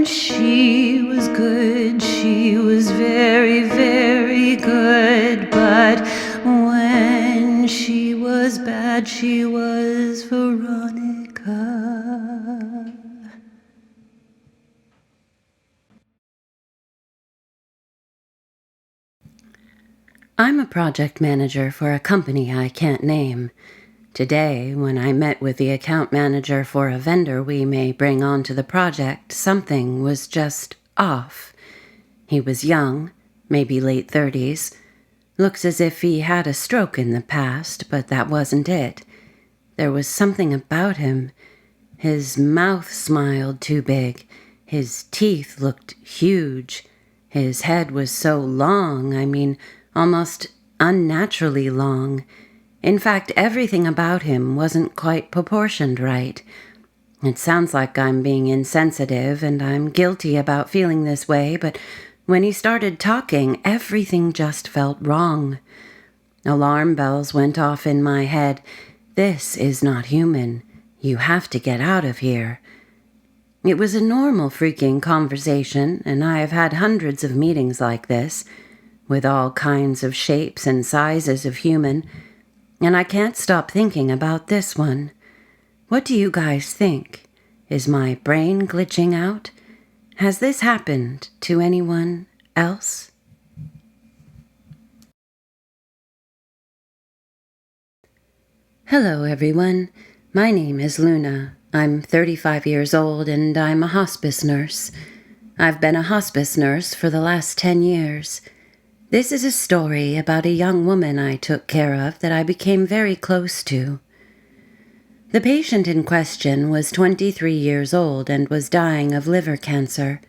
she was good, she was very, very good. But when she was bad, she was Veronica. I'm a project manager for a company I can't name. Today, when I met with the account manager for a vendor we may bring onto the project, something was just off. He was young, maybe late 30s. Looks as if he had a stroke in the past, but that wasn't it. There was something about him. His mouth smiled too big. His teeth looked huge. His head was so long, almost unnaturally long. In fact, everything about him wasn't quite proportioned right. It sounds like I'm being insensitive, and I'm guilty about feeling this way, but when he started talking, everything just felt wrong. Alarm bells went off in my head. This is not human. You have to get out of here. It was a normal freaking conversation, and I have had hundreds of meetings like this, with all kinds of shapes and sizes of human, and I can't stop thinking about this one. What do you guys think? Is my brain glitching out? Has this happened to anyone else? Hello, everyone. My name is Luna. I'm 35 years old, and I'm a hospice nurse. I've been a hospice nurse for the last 10 years. This is a story about a young woman I took care of that I became very close to. The patient in question was 23 years old and was dying of liver cancer.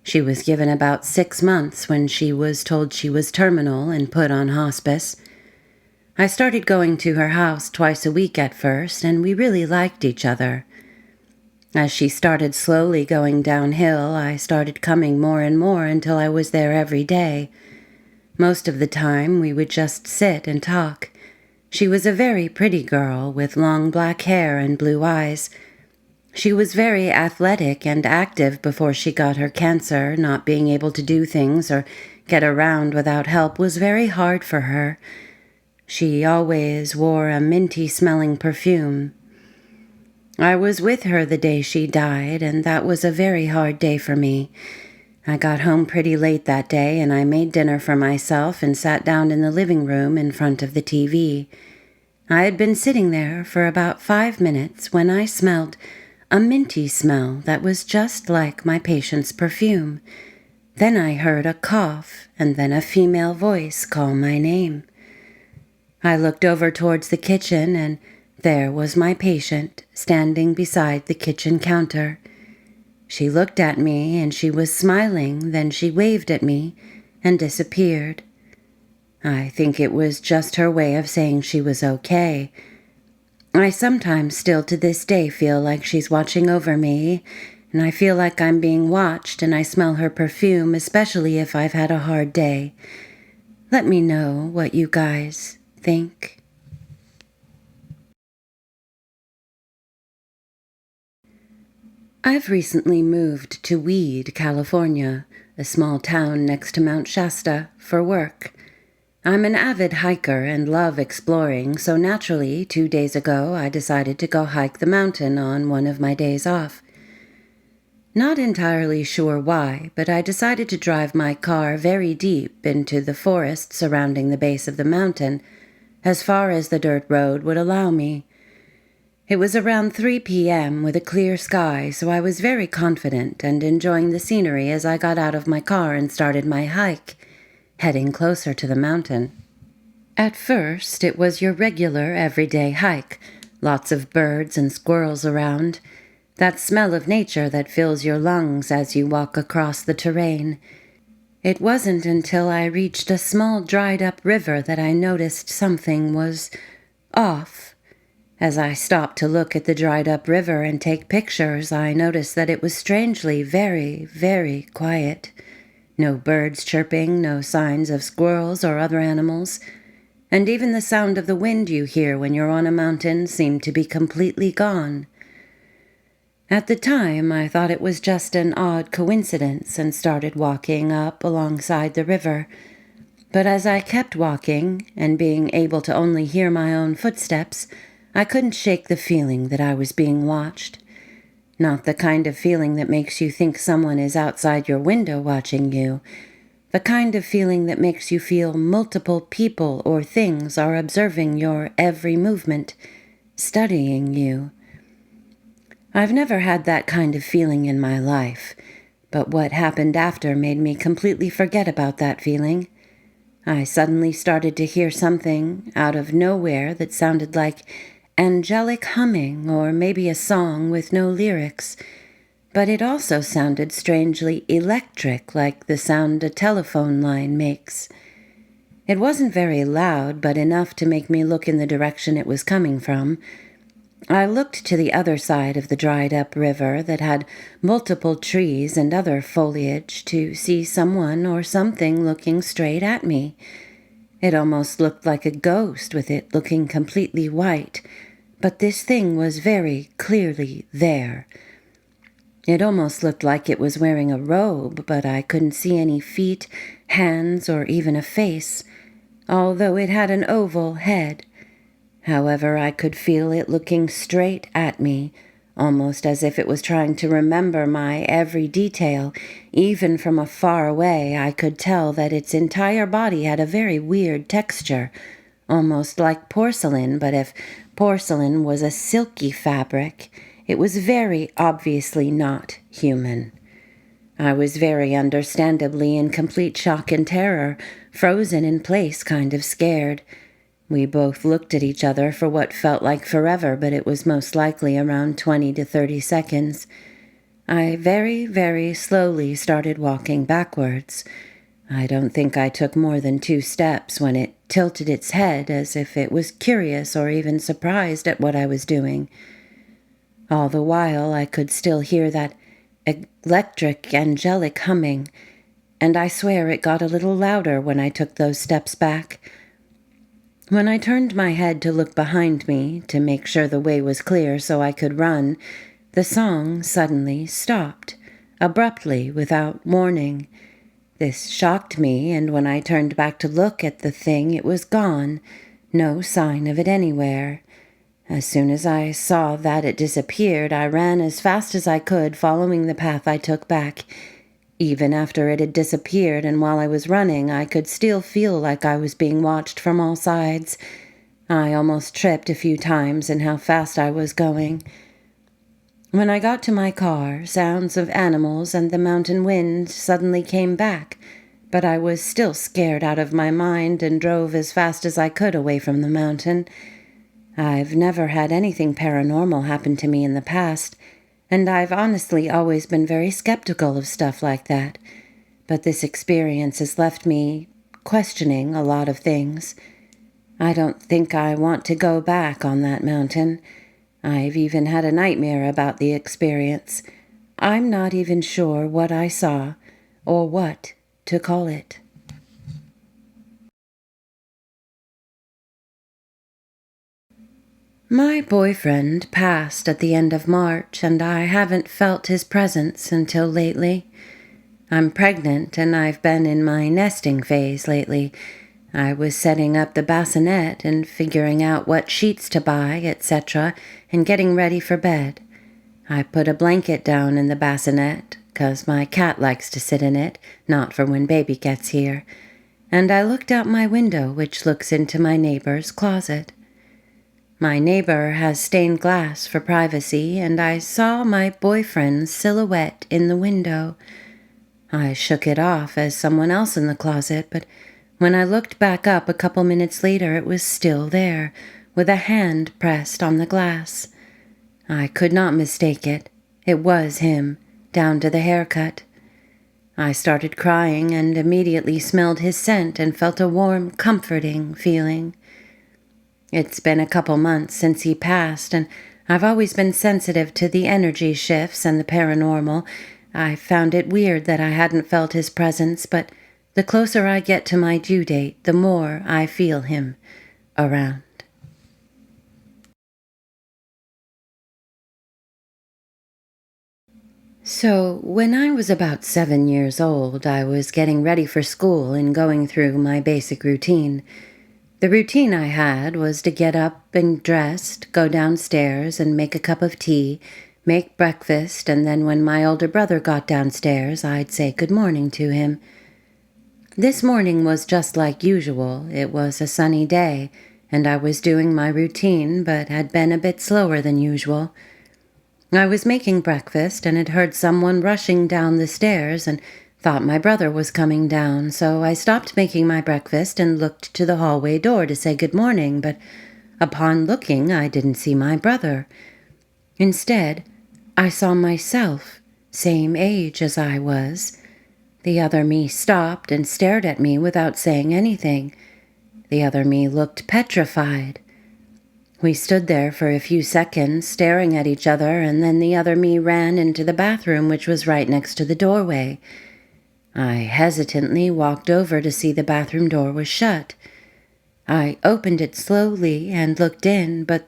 She was given about 6 months when she was told she was terminal and put on hospice. I started going to her house twice a week at first, and we really liked each other. As she started slowly going downhill, I started coming more and more until I was there every day. Most of the time, we would just sit and talk. She was a very pretty girl with long black hair and blue eyes. She was very athletic and active before she got her cancer. Not being able to do things or get around without help was very hard for her. She always wore a minty-smelling perfume. I was with her the day she died, and that was a very hard day for me. I got home pretty late that day, and I made dinner for myself and sat down in the living room in front of the TV. I had been sitting there for about 5 minutes when I smelled a minty smell that was just like my patient's perfume. Then I heard a cough, and then a female voice call my name. I looked over towards the kitchen, and there was my patient standing beside the kitchen counter. She looked at me, and she was smiling. Then she waved at me and disappeared. I think it was just her way of saying she was okay. I sometimes still to this day feel like she's watching over me, and I feel like I'm being watched, and I smell her perfume, especially if I've had a hard day. Let me know what you guys think. I've recently moved to Weed, California, a small town next to Mount Shasta, for work. I'm an avid hiker and love exploring, so naturally, 2 days ago, I decided to go hike the mountain on one of my days off. Not entirely sure why, but I decided to drive my car very deep into the forest surrounding the base of the mountain, as far as the dirt road would allow me. It was around 3 p.m. with a clear sky, so I was very confident and enjoying the scenery as I got out of my car and started my hike, heading closer to the mountain. At first, it was your regular, everyday hike. Lots of birds and squirrels around. That smell of nature that fills your lungs as you walk across the terrain. It wasn't until I reached a small dried-up river that I noticed something was off. As I stopped to look at the dried-up river and take pictures, I noticed that it was strangely very, very quiet. No birds chirping, no signs of squirrels or other animals, and even the sound of the wind you hear when you're on a mountain seemed to be completely gone. At the time, I thought it was just an odd coincidence and started walking up alongside the river. But as I kept walking, and being able to only hear my own footsteps, I couldn't shake the feeling that I was being watched. Not the kind of feeling that makes you think someone is outside your window watching you. The kind of feeling that makes you feel multiple people or things are observing your every movement, studying you. I've never had that kind of feeling in my life, but what happened after made me completely forget about that feeling. I suddenly started to hear something out of nowhere that sounded like angelic humming or maybe a song with no lyrics, but it also sounded strangely electric, like the sound a telephone line makes. It wasn't very loud, but enough to make me look in the direction it was coming from. I looked to the other side of the dried-up river that had multiple trees and other foliage to see someone or something looking straight at me. It almost looked like a ghost with it looking completely white, but this thing was very clearly there. It almost looked like it was wearing a robe, but I couldn't see any feet, hands, or even a face, although it had an oval head. However, I could feel it looking straight at me, almost as if it was trying to remember my every detail. Even from afar away, I could tell that its entire body had a very weird texture, almost like porcelain, but if porcelain was a silky fabric, it was very obviously not human. I was very understandably in complete shock and terror, frozen in place, kind of scared. We both looked at each other for what felt like forever, but it was most likely around 20 to 30 seconds. I very, very slowly started walking backwards. I don't think I took more than 2 steps when it tilted its head as if it was curious or even surprised at what I was doing. All the while, I could still hear that electric, angelic humming, and I swear it got a little louder when I took those steps back. When I turned my head to look behind me to make sure the way was clear so I could run, the song suddenly stopped, abruptly, without warning. This shocked me, and when I turned back to look at the thing, it was gone, no sign of it anywhere. As soon as I saw that it disappeared, I ran as fast as I could, following the path I took back. Even after it had disappeared and while I was running, I could still feel like I was being watched from all sides. I almost tripped a few times in how fast I was going. When I got to my car, sounds of animals and the mountain wind suddenly came back, but I was still scared out of my mind and drove as fast as I could away from the mountain. I've never had anything paranormal happen to me in the past, and I've honestly always been very skeptical of stuff like that. But this experience has left me questioning a lot of things. I don't think I want to go back on that mountain. I've even had a nightmare about the experience. I'm not even sure what I saw or what to call it. My boyfriend passed at the end of March, and I haven't felt his presence until lately. I'm pregnant, and I've been in my nesting phase lately. I was setting up the bassinet and figuring out what sheets to buy, etc., and getting ready for bed. I put a blanket down in the bassinet, 'cause my cat likes to sit in it, not for when baby gets here, and I looked out my window, which looks into my neighbor's closet. My neighbor has stained glass for privacy, and I saw my boyfriend's silhouette in the window. I shook it off as someone else in the closet, but when I looked back up a couple minutes later, it was still there, with a hand pressed on the glass. I could not mistake it. It was him, down to the haircut. I started crying and immediately smelled his scent and felt a warm, comforting feeling. It's been a couple months since he passed, and I've always been sensitive to the energy shifts and the paranormal. I found it weird that I hadn't felt his presence, but the closer I get to my due date, the more I feel him around. So, when I was about 7 years old, I was getting ready for school and going through my basic routine. The routine I had was to get up and dressed, go downstairs and make a cup of tea, make breakfast, and then when my older brother got downstairs, I'd say good morning to him. This morning was just like usual. It was a sunny day, and I was doing my routine, but had been a bit slower than usual. I was making breakfast and had heard someone rushing down the stairs and thought my brother was coming down, so I stopped making my breakfast and looked to the hallway door to say good morning, but upon looking I didn't see my brother. Instead, I saw myself, same age as I was. The other me stopped and stared at me without saying anything. The other me looked petrified. We stood there for a few seconds, staring at each other, and then the other me ran into the bathroom, which was right next to the doorway. I hesitantly walked over to see the bathroom door was shut. I opened it slowly and looked in, but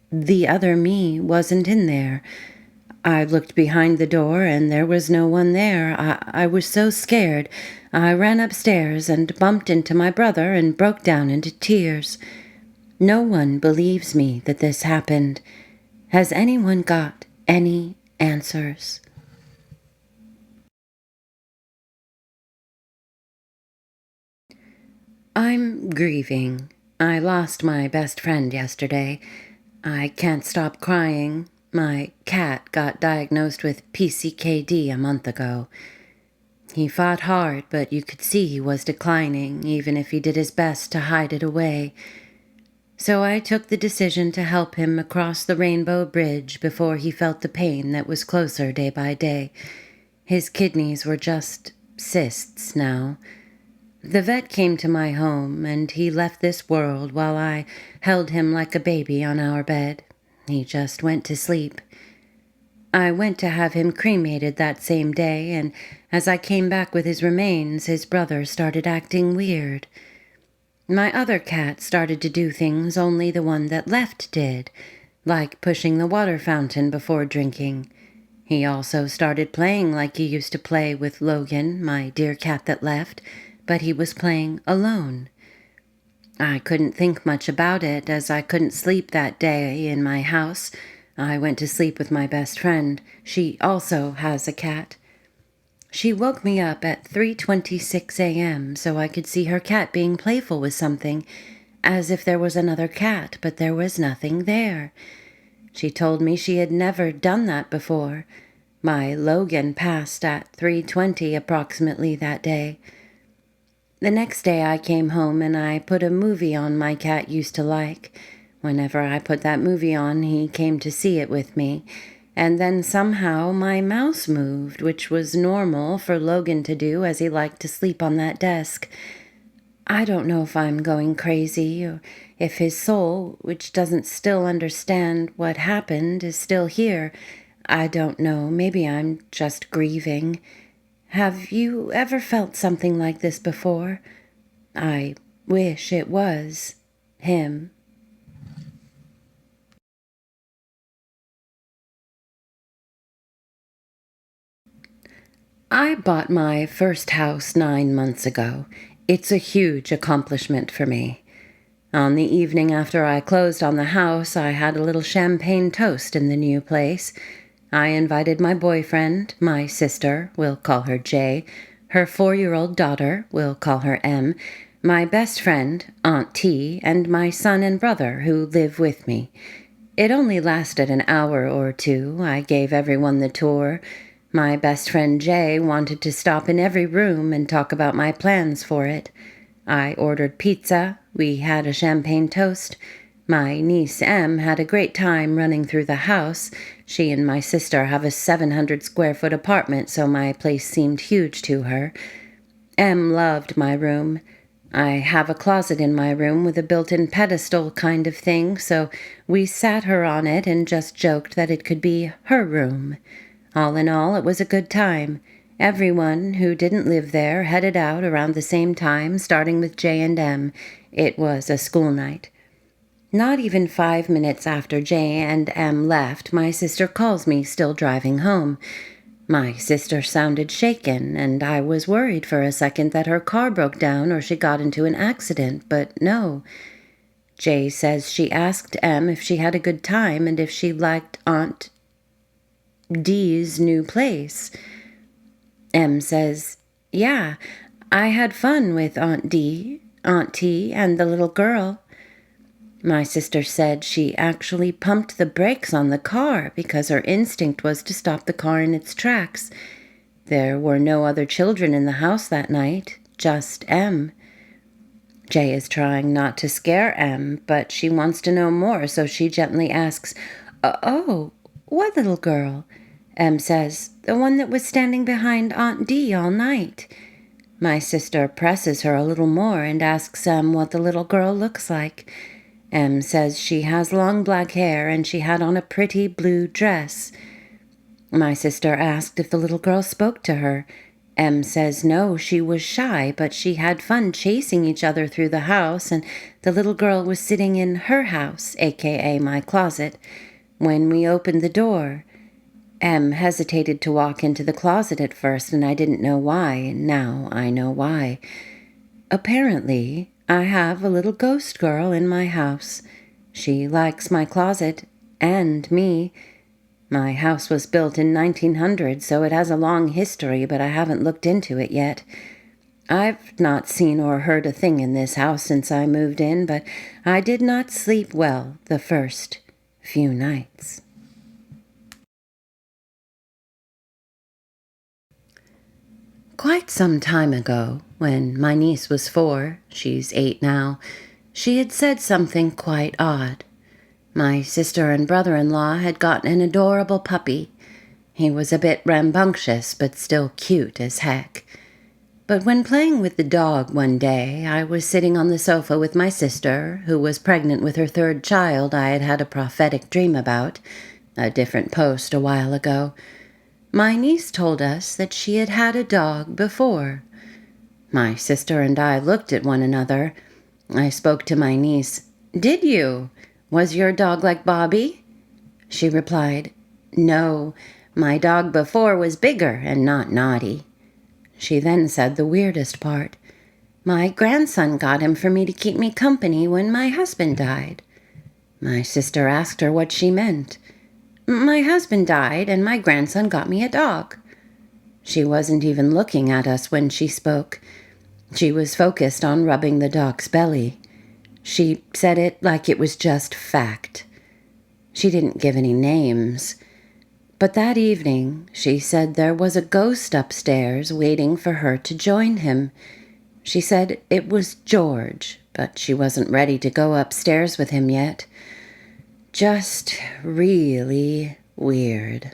the other me wasn't in there. I looked behind the door, and there was no one there. I was so scared. I ran upstairs and bumped into my brother and broke down into tears. No one believes me that this happened. Has anyone got any answers? I'm grieving. I lost my best friend yesterday. I can't stop crying. My cat got diagnosed with PCKD a month ago. He fought hard, but you could see he was declining, even if he did his best to hide it away. So I took the decision to help him across the Rainbow Bridge before he felt the pain that was closer day by day. His kidneys were just cysts now. The vet came to my home, and he left this world while I held him like a baby on our bed. He just went to sleep. I went to have him cremated that same day, and as I came back with his remains, his brother started acting weird. My other cat started to do things only the one that left did, like pushing the water fountain before drinking. He also started playing like he used to play with Logan, my dear cat that left, but he was playing alone. I couldn't think much about it, as I couldn't sleep that day in my house. I went to sleep with my best friend. She also has a cat. She woke me up at 3:26 a.m. so I could see her cat being playful with something, as if there was another cat, but there was nothing there. She told me she had never done that before. My Logan passed at 3:20 approximately that day. The next day I came home and I put a movie on my cat used to like. Whenever I put that movie on, he came to see it with me. And then somehow my mouse moved, which was normal for Logan to do as he liked to sleep on that desk. I don't know if I'm going crazy or if his soul, which doesn't still understand what happened, is still here. I don't know. Maybe I'm just grieving. Have you ever felt something like this before? I wish it was him. I bought my first house 9 months ago. It's a huge accomplishment for me. On the evening after I closed on the house, I had a little champagne toast in the new place. I invited my boyfriend, my sister, we'll call her J, her 4-year-old daughter, we'll call her M, my best friend, Aunt T, and my son and brother who live with me. It only lasted an hour or two. I gave everyone the tour. My best friend Jay wanted to stop in every room and talk about my plans for it. I ordered pizza. We had a champagne toast. My niece M had a great time running through the house. She and my sister have a 700-square-foot apartment, so my place seemed huge to her. M loved my room. I have a closet in my room with a built-in pedestal kind of thing, so we sat her on it and just joked that it could be her room. All in all, it was a good time. Everyone who didn't live there headed out around the same time, starting with J and M. It was a school night. Not even 5 minutes after J and M left, my sister calls me, still driving home. My sister sounded shaken, and I was worried for a second that her car broke down or she got into an accident, but no. Jay says she asked Em if she had a good time and if she liked Aunt D's new place. Em says, "Yeah, I had fun with Aunt D, Aunt T, and the little girl." My sister said she actually pumped the brakes on the car because her instinct was to stop the car in its tracks. There were no other children in the house that night, just Em. Jay is trying not to scare Em, but she wants to know more, so she gently asks, "Oh, what little girl?" Em says, "The one that was standing behind Aunt D all night." My sister presses her a little more and asks Em what the little girl looks like. Em says she has long black hair and she had on a pretty blue dress. My sister asked if the little girl spoke to her. Em says no, she was shy, but she had fun chasing each other through the house, and the little girl was sitting in her house, aka my closet, when we opened the door. Em hesitated to walk into the closet at first, and I didn't know why. Now I know why. Apparently, I have a little ghost girl in my house. She likes my closet and me. My house was built in 1900, so it has a long history, but I haven't looked into it yet. I've not seen or heard a thing in this house since I moved in, but I did not sleep well the first few nights. Quite some time ago, when my niece was 4, she's 8 now, she had said something quite odd. My sister and brother-in-law had gotten an adorable puppy. He was a bit rambunctious, but still cute as heck. But when playing with the dog one day, I was sitting on the sofa with my sister, who was pregnant with her 3rd child I had had a prophetic dream about, a different post a while ago. My niece told us that she had had a dog before. My sister and I looked at one another. I spoke to my niece. "Did you? Was your dog like Bobby?" She replied, "No, my dog before was bigger and not naughty." She then said the weirdest part. "My grandson got him for me to keep me company when my husband died." My sister asked her what she meant. "My husband died, and my grandson got me a dog." She wasn't even looking at us when she spoke. She was focused on rubbing the dog's belly. She said it like it was just fact. She didn't give any names. But that evening, she said there was a ghost upstairs waiting for her to join him. She said it was George, but she wasn't ready to go upstairs with him yet. Just really weird.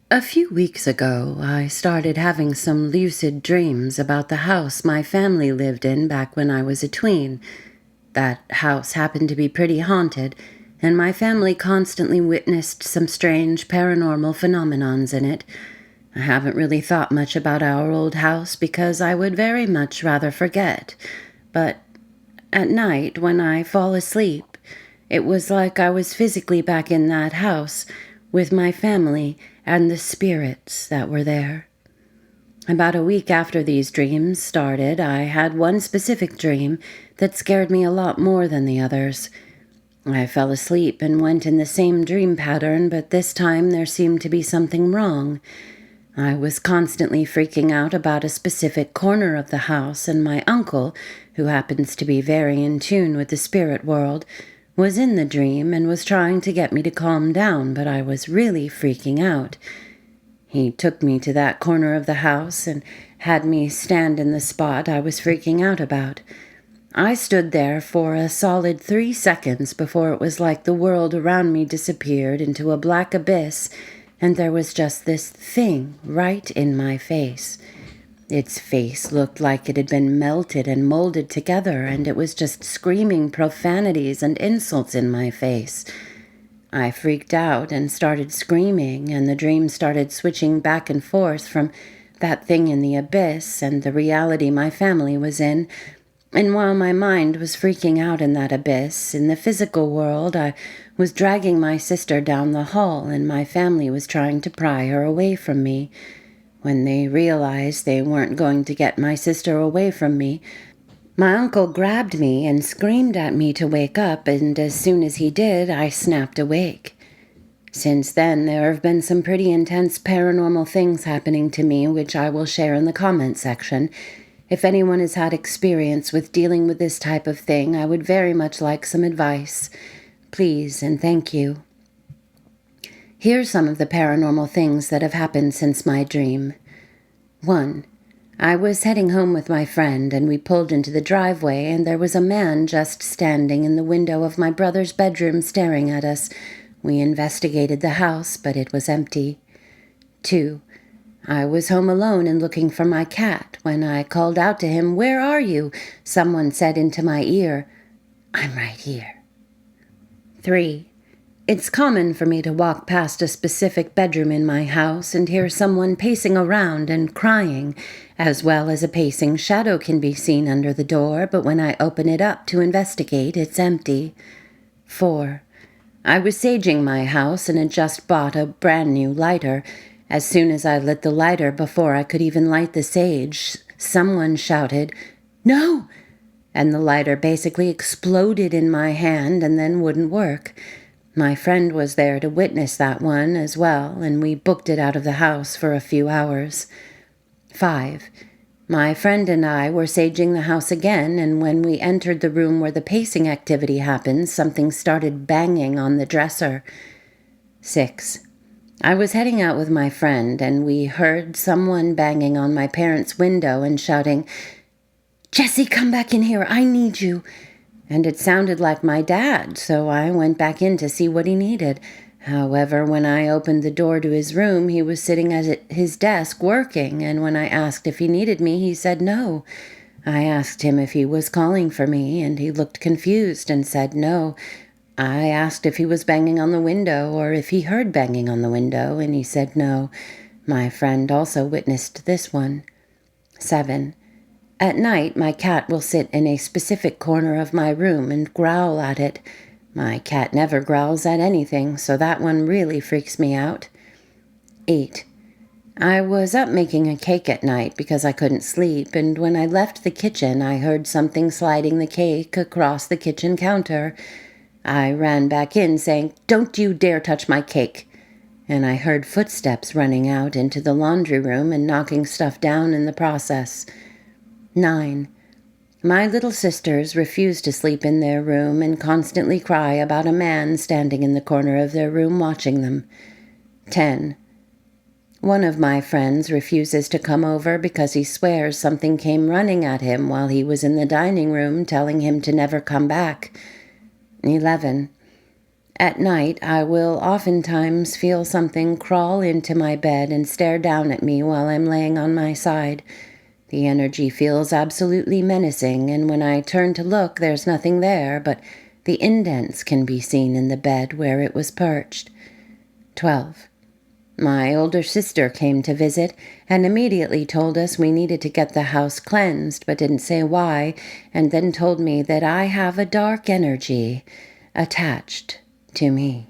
A few weeks ago, I started having some lucid dreams about the house my family lived in back when I was a tween. That house happened to be pretty haunted, and my family constantly witnessed some strange paranormal phenomenons in it. I haven't really thought much about our old house because I would very much rather forget. But at night, when I fall asleep, it was like I was physically back in that house with my family and the spirits that were there. About a week after these dreams started, I had one specific dream that scared me a lot more than the others. I fell asleep and went in the same dream pattern, but this time there seemed to be something wrong. I was constantly freaking out about a specific corner of the house, and my uncle, who happens to be very in tune with the spirit world, was in the dream and was trying to get me to calm down, but I was really freaking out. He took me to that corner of the house and had me stand in the spot I was freaking out about. I stood there for a solid 3 seconds before it was like the world around me disappeared into a black abyss, and there was just this thing right in my face. Its face looked like it had been melted and molded together, and it was just screaming profanities and insults in my face. I freaked out and started screaming, and the dream started switching back and forth from that thing in the abyss and the reality my family was in, And while my mind was freaking out in that abyss, in the physical world, I was dragging my sister down the hall, and my family was trying to pry her away from me. When they realized they weren't going to get my sister away from me, my uncle grabbed me and screamed at me to wake up, and as soon as he did, I snapped awake. Since then, there have been some pretty intense paranormal things happening to me, which I will share in the comment section. If anyone has had experience with dealing with this type of thing, I would very much like some advice. Please and thank you. Here's some of the paranormal things that have happened since my dream. 1. I was heading home with my friend, and we pulled into the driveway, and there was a man just standing in the window of my brother's bedroom staring at us. We investigated the house, but it was empty. 2. I was home alone and looking for my cat. When I called out to him, "Where are you?" someone said into my ear, "I'm right here." 3. It's common for me to walk past a specific bedroom in my house and hear someone pacing around and crying, as well as a pacing shadow can be seen under the door, but when I open it up to investigate, it's empty. 4. I was saging my house and had just bought a brand new lighter. As soon as I lit the lighter, before I could even light the sage, someone shouted, "No!" And the lighter basically exploded in my hand and then wouldn't work. My friend was there to witness that one as well, and we booked it out of the house for a few hours. 5. My friend and I were saging the house again, and when we entered the room where the pacing activity happens, something started banging on the dresser. 6. I was heading out with my friend, and we heard someone banging on my parents' window and shouting, "Jesse, come back in here, I need you." And it sounded like my dad, so I went back in to see what he needed. However, when I opened the door to his room, he was sitting at his desk working, and when I asked if he needed me, he said no. I asked him if he was calling for me, and he looked confused and said no. I asked if he was banging on the window or if he heard banging on the window, and he said no. My friend also witnessed this one. 7. At night, my cat will sit in a specific corner of my room and growl at it. My cat never growls at anything, so that one really freaks me out. 8. I was up making a cake at night because I couldn't sleep, and when I left the kitchen, I heard something sliding the cake across the kitchen counter. I ran back in saying, "Don't you dare touch my cake." And I heard footsteps running out into the laundry room and knocking stuff down in the process. 9. My little sisters refuse to sleep in their room and constantly cry about a man standing in the corner of their room watching them. 10. One of my friends refuses to come over because he swears something came running at him while he was in the dining room telling him to never come back. 11. At night, I will oftentimes feel something crawl into my bed and stare down at me while I'm laying on my side. The energy feels absolutely menacing, and when I turn to look, there's nothing there, but the indents can be seen in the bed where it was perched. 12. My older sister came to visit and immediately told us we needed to get the house cleansed, but didn't say why, and then told me that I have a dark energy attached to me.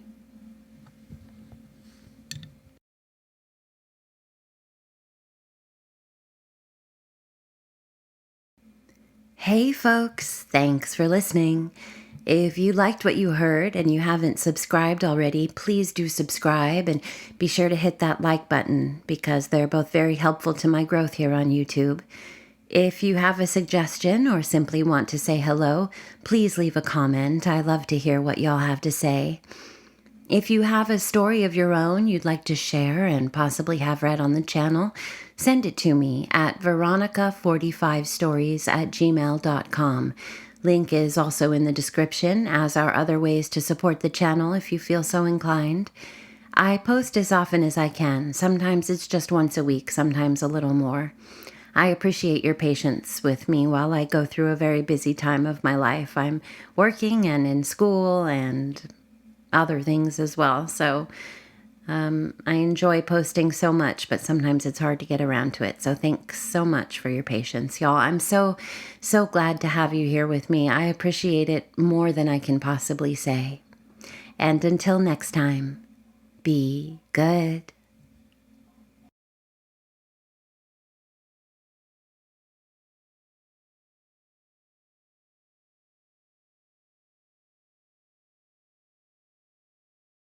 Hey folks, thanks for listening. If you liked what you heard and you haven't subscribed already, please do subscribe and be sure to hit that like button because they're both very helpful to my growth here on YouTube. If you have a suggestion or simply want to say hello, please leave a comment. I love to hear what y'all have to say. If you have a story of your own you'd like to share and possibly have read on the channel, send it to me at veronica45stories@gmail.com. Link is also in the description, as are other ways to support the channel if you feel so inclined. I post as often as I can. Sometimes it's just once a week, sometimes a little more. I appreciate your patience with me while I go through a very busy time of my life. I'm working and in school and other things as well, so I enjoy posting so much, but sometimes it's hard to get around to it. So thanks so much for your patience, y'all. I'm so glad to have you here with me. I appreciate it more than I can possibly say. And until next time, be good.